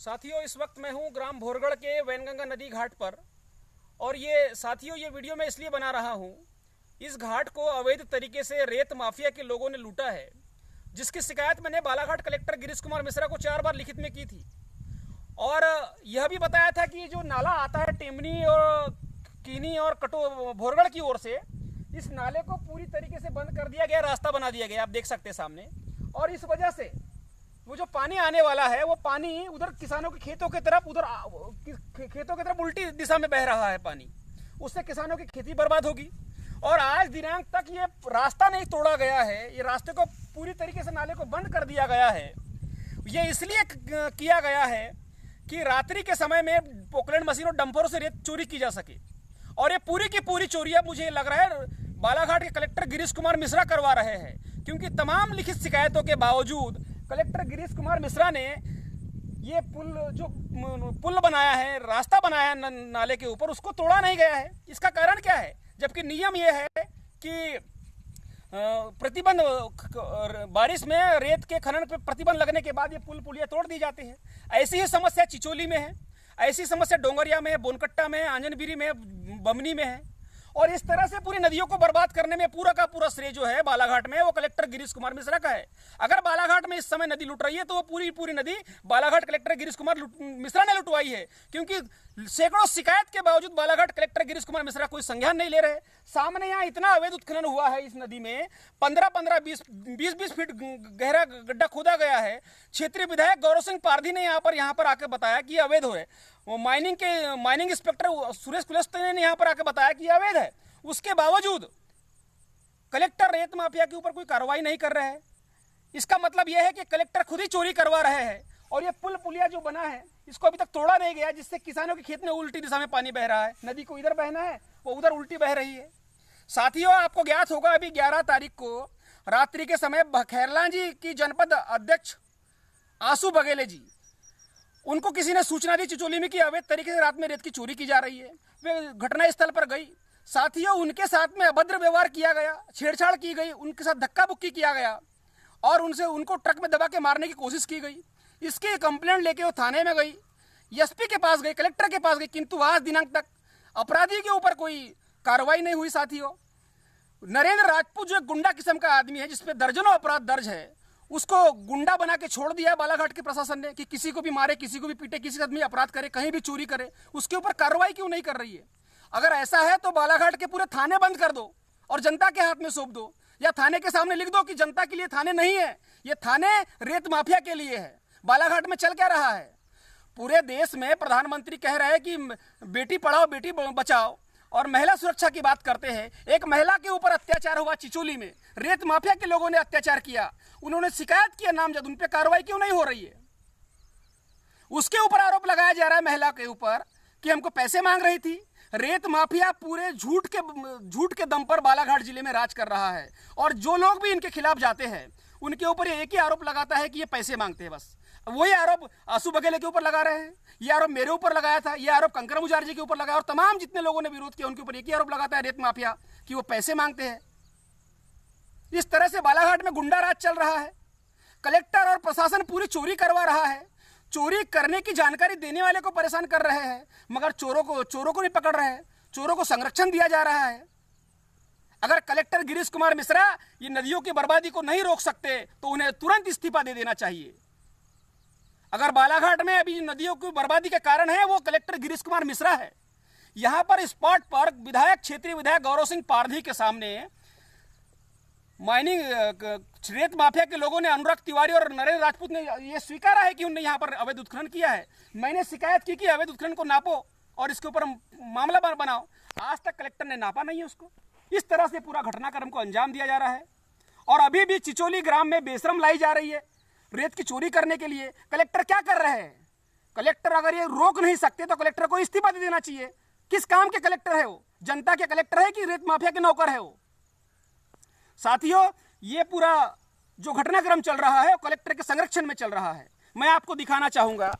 साथियों, इस वक्त मैं हूँ ग्राम भोरगढ़ के वैनगंगा नदी घाट पर। और ये वीडियो मैं इसलिए बना रहा हूँ, इस घाट को अवैध तरीके से रेत माफिया के लोगों ने लूटा है, जिसकी शिकायत मैंने बालाघाट कलेक्टर गिरीश कुमार मिश्रा को 4 बार लिखित में की थी। और यह भी बताया था कि जो नाला आता है टेमनी और कीनी और भोरगढ़ की ओर से, इस नाले को पूरी तरीके से बंद कर दिया गया, रास्ता बना दिया गया, आप देख सकते हैं सामने। और इस वजह से वो जो पानी आने वाला है, वो पानी उधर किसानों के खेतों की तरफ उल्टी दिशा में बह रहा है पानी। उससे किसानों की खेती बर्बाद होगी। और आज दिनांक तक ये रास्ता नहीं तोड़ा गया है, ये रास्ते को पूरी तरीके से नाले को बंद कर दिया गया है। ये इसलिए किया गया है कि रात्रि के समय में पोकलैंड मशीन और डंपरों से रेत चोरी की जा सके। और ये पूरी की पूरी चोरी अब मुझे लग रहा है बालाघाट के कलेक्टर गिरीश कुमार मिश्रा करवा रहे हैं, क्योंकि तमाम लिखित शिकायतों के बावजूद कलेक्टर गिरीश कुमार मिश्रा ने ये पुल बनाया है, रास्ता बनाया है नाले के ऊपर, उसको तोड़ा नहीं गया है। इसका कारण क्या है? जबकि नियम यह है कि प्रतिबंध, बारिश में रेत के खनन पर प्रतिबंध लगने के बाद ये पुलिया तोड़ दी जाती है। ऐसी ही समस्या चिचोली में है, ऐसी समस्या डोंगरिया में है, बोनकट्टा में है, आंजनबिरी में है, बमनी में है। और इस तरह से पूरी नदियों को बर्बाद करने में पूरा का पूरा श्रेय जो है बालाघाट में, वो कलेक्टर गिरीश कुमार मिश्रा का है। अगर बालाघाट में इस समय नदी लुट रही है तो वो पूरी नदी बालाघाट कलेक्टर गिरीश कुमार मिश्रा ने लुटवाई है, क्योंकि सैकड़ों शिकायत के बावजूद बालाघाट कलेक्टर गिरीश कुमार मिश्रा कोई संज्ञान नहीं ले रहे। सामने यहाँ इतना अवैध उत्खनन हुआ है, इस नदी में 15-15, 20-20 फीट गहरा गड्ढा खोदा गया है। क्षेत्रीय विधायक गौरव सिंह पारधी ने यहाँ पर आकर बताया कि अवैध हो है। वो माइनिंग इंस्पेक्टर सुरेश कुलस्ते ने यहाँ पर आकर बताया कि अवैध है। उसके बावजूद कलेक्टर रेत माफिया के ऊपर कोई कार्रवाई नहीं कर रहे हैं। इसका मतलब यह है कि कलेक्टर खुद ही चोरी करवा रहे हैं। और ये पुलिया जो बना है, इसको अभी तक तोड़ा नहीं गया, जिससे किसानों के खेत में उल्टी दिशा में पानी बह रहा है। नदी को इधर बहना है, वो उधर उल्टी बह रही है। साथियों, आपको ज्ञात होगा अभी 11 तारीख को रात्रि के समय खैरला जी की जनपद अध्यक्ष आंसू बघेले जी, उनको किसी ने सूचना दी चिचोली में कि अवैध तरीके से रात में रेत की चोरी की जा रही है। वे घटना स्थल पर गई। साथियों, उनके साथ में अभद्र व्यवहार किया गया, छेड़छाड़ की गई, उनके साथ धक्का बुक्की किया गया और उनको ट्रक में दबा के मारने की कोशिश की गई। इसकी कंप्लेंट लेके वो थाने में गई, एसपी के पास गई, कलेक्टर के पास गई, किंतु आज दिनांक तक अपराधी के ऊपर कोई कार्रवाई नहीं हुई। साथियों, नरेंद्र राजपूत जो एक गुंडा किस्म का आदमी है, जिसपे दर्जनों अपराध दर्ज है, उसको गुंडा बना के छोड़ दिया बालाघाट के प्रशासन ने कि किसी को भी मारे, किसी को भी पीटे, किसी आदमी अपराध करे, कहीं भी चोरी करे, उसके ऊपर कार्रवाई क्यों नहीं कर रही है? अगर ऐसा है तो बालाघाट के पूरे थाने बंद कर दो और जनता के हाथ में सौंप दो, या थाने के सामने लिख दो कि जनता के लिए थाने नहीं है, ये थाने रेत माफिया के लिए है। बालाघाट में चल क्या रहा है? पूरे देश में प्रधानमंत्री कह रहे हैं कि बेटी पढ़ाओ बेटी बचाओ और महिला सुरक्षा की बात करते हैं। एक महिला के ऊपर अत्याचार हुआ चिचोली में, रेत माफिया के लोगों ने अत्याचार किया, उन्होंने शिकायत किया नामजद, उन पर कार्रवाई क्यों नहीं हो रही है? उसके ऊपर आरोप लगाया जा रहा है महिला के ऊपर कि हमको पैसे मांग रही थी। रेत माफिया पूरे झूठ के दम पर बालाघाट जिले में राज कर रहा है। और जो लोग भी इनके खिलाफ जाते हैं, उनके ऊपर एक ही आरोप लगाता है कि ये पैसे मांगते हैं। बस वही आरोप आंसू बघेले के ऊपर लगा रहे हैं, ये आरोप मेरे ऊपर लगाया था, ये आरोप कंकरा मुजारजी के ऊपर लगाया, और तमाम जितने लोगों ने विरोध किया उनके ऊपर एक ही आरोप लगाता है रेत माफिया कि वो पैसे मांगते हैं। इस तरह से बालाघाट में गुंडा राज चल रहा है। कलेक्टर और प्रशासन पूरी चोरी करवा रहा है। चोरी करने की जानकारी देने वाले को परेशान कर रहे हैं, मगर चोरों को नहीं पकड़ रहे हैं, चोरों को संरक्षण दिया जा रहा है। अगर कलेक्टर गिरीश कुमार मिश्रा ये नदियों की बर्बादी को नहीं रोक सकते तो उन्हें तुरंत इस्तीफा दे देना चाहिए। अगर बालाघाट में अभी नदियों की बर्बादी के कारण है वो कलेक्टर गिरीश कुमार मिश्रा है। यहां पर स्पॉट पर क्षेत्रीय विधायक गौरव सिंह पारधी के सामने माइनिंग रेत माफिया के लोगों ने, अनुराग तिवारी और नरेंद्र राजपूत ने ये स्वीकारा है कि उन्होंने यहाँ पर अवैध उत्खनन किया है। मैंने शिकायत की कि अवैध उत्खनन को नापो और इसके ऊपर मामला बनाओ। आज तक कलेक्टर ने नापा नहीं है उसको। इस तरह से पूरा घटनाक्रम को अंजाम दिया जा रहा है। और अभी भी चिचोली ग्राम में बेशरम लाई जा रही है रेत की चोरी करने के लिए। कलेक्टर क्या कर रहे हैं? कलेक्टर अगर ये रोक नहीं सकते तो कलेक्टर को इस्तीफा दे देना चाहिए। किस काम के कलेक्टर है वो? जनता के कलेक्टर है कि रेत माफिया के नौकर है वो? साथियों, ये पूरा जो घटनाक्रम चल रहा है वो कलेक्टर के संरक्षण में चल रहा है। मैं आपको दिखाना चाहूंगा,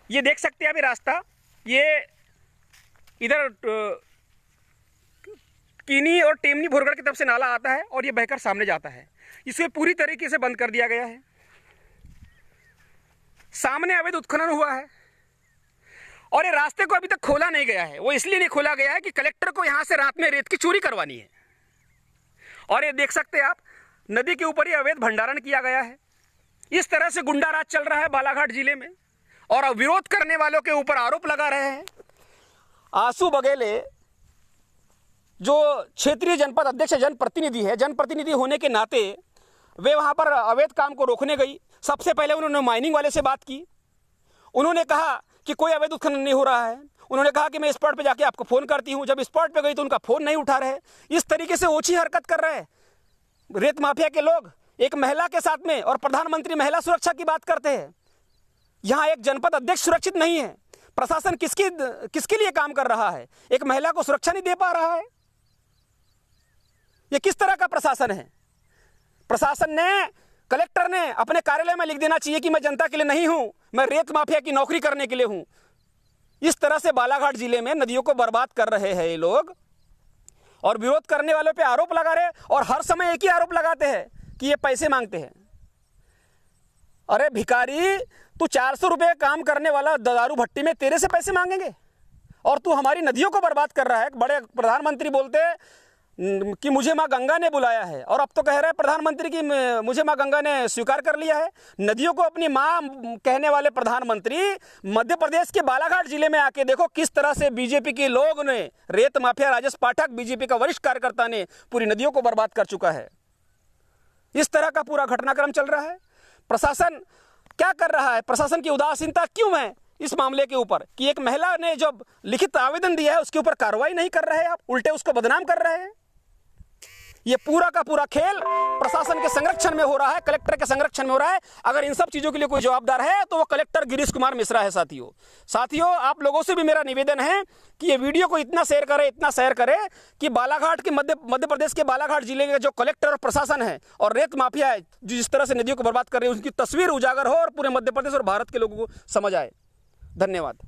ये देख सकते हैं अभी रास्ता, ये इधर कीनी और टेमनी भोरगढ़ की तरफ से नाला आता है और ये बहकर सामने जाता है। इसे पूरी तरीके से बंद कर दिया गया है। सामने अवैध उत्खनन हुआ है और ये रास्ते को अभी तक खोला नहीं गया है। वो इसलिए नहीं खोला गया है कि कलेक्टर को यहां से रात में रेत की चोरी करवानी है। और ये देख सकते हैं आप, नदी के ऊपर ये अवैध भंडारण किया गया है। इस तरह से गुंडा राज चल रहा है बालाघाट जिले में और विरोध करने वालों के ऊपर आरोप लगा रहे हैं। आंसू बघेले जो क्षेत्रीय जनपद अध्यक्ष जनप्रतिनिधि है, जनप्रतिनिधि होने के नाते वे वहां पर अवैध काम को रोकने गई। सबसे पहले उन्होंने माइनिंग वाले से बात की। उन्होंने कहा कि कोई अवैध उत्खनन नहीं हो रहा है। उन्होंने कहा कि मैं स्पॉट पे जाके आपको फोन करती हूं। जब स्पॉट पे गई तो उनका फोन नहीं उठा रहे। इस तरीके से ओछी हरकत कर रहे हैं रेत माफिया के लोग, एक महिला के साथ में। और प्रधानमंत्री महिला सुरक्षा की बात करते हैं। यहां एक जनपद अध्यक्ष सुरक्षित नहीं है। प्रशासन किसके लिए काम कर रहा है? एक महिला को सुरक्षा नहीं दे पा रहा है। यह किस तरह का प्रशासन है? प्रशासन ने, कलेक्टर ने अपने कार्यालय में लिख देना चाहिए कि मैं जनता के लिए नहीं हूं, मैं रेत माफिया की नौकरी करने के लिए हूं। इस तरह से बालाघाट जिले में नदियों को बर्बाद कर रहे हैं ये लोग और विरोध करने वालों पे आरोप लगा रहे हैं। और हर समय एक ही आरोप लगाते हैं कि ये पैसे मांगते हैं। अरे भिखारी, तू 400 रुपये काम करने वाला दारू भट्टी में तेरे से पैसे मांगेंगे और तू हमारी नदियों को बर्बाद कर रहा है। बड़े प्रधानमंत्री बोलते कि मुझे माँ गंगा ने बुलाया है और अब तो कह रहे हैं प्रधानमंत्री कि मुझे माँ गंगा ने स्वीकार कर लिया है। नदियों को अपनी माँ कहने वाले प्रधानमंत्री मध्य प्रदेश के बालाघाट जिले में आके देखो किस तरह से बीजेपी के लोग ने, रेत माफिया राजेश पाठक बीजेपी का वरिष्ठ कार्यकर्ता ने पूरी नदियों को बर्बाद कर चुका है। इस तरह का पूरा घटनाक्रम चल रहा है। प्रशासन क्या कर रहा है? प्रशासन की उदासीनता क्यों है इस मामले के ऊपर कि एक महिला ने जब लिखित आवेदन दिया है उसके ऊपर कार्रवाई नहीं कर रहे हैं आप, उल्टे उसको बदनाम कर रहे हैं। ये पूरा का पूरा खेल प्रशासन के संरक्षण में हो रहा है, कलेक्टर के संरक्षण में हो रहा है। अगर इन सब चीजों के लिए कोई जवाबदार है तो वो कलेक्टर गिरीश कुमार मिश्रा है। साथियों, आप लोगों से भी मेरा निवेदन है कि ये वीडियो को इतना शेयर करें कि बालाघाट के मध्य प्रदेश के बालाघाट जिले के जो कलेक्टर और प्रशासन है और रेत माफिया है जो जिस तरह से नदियों को बर्बाद कर रहे हैं उसकी तस्वीर उजागर हो और पूरे मध्य प्रदेश और भारत के लोगों को समझ आए। धन्यवाद।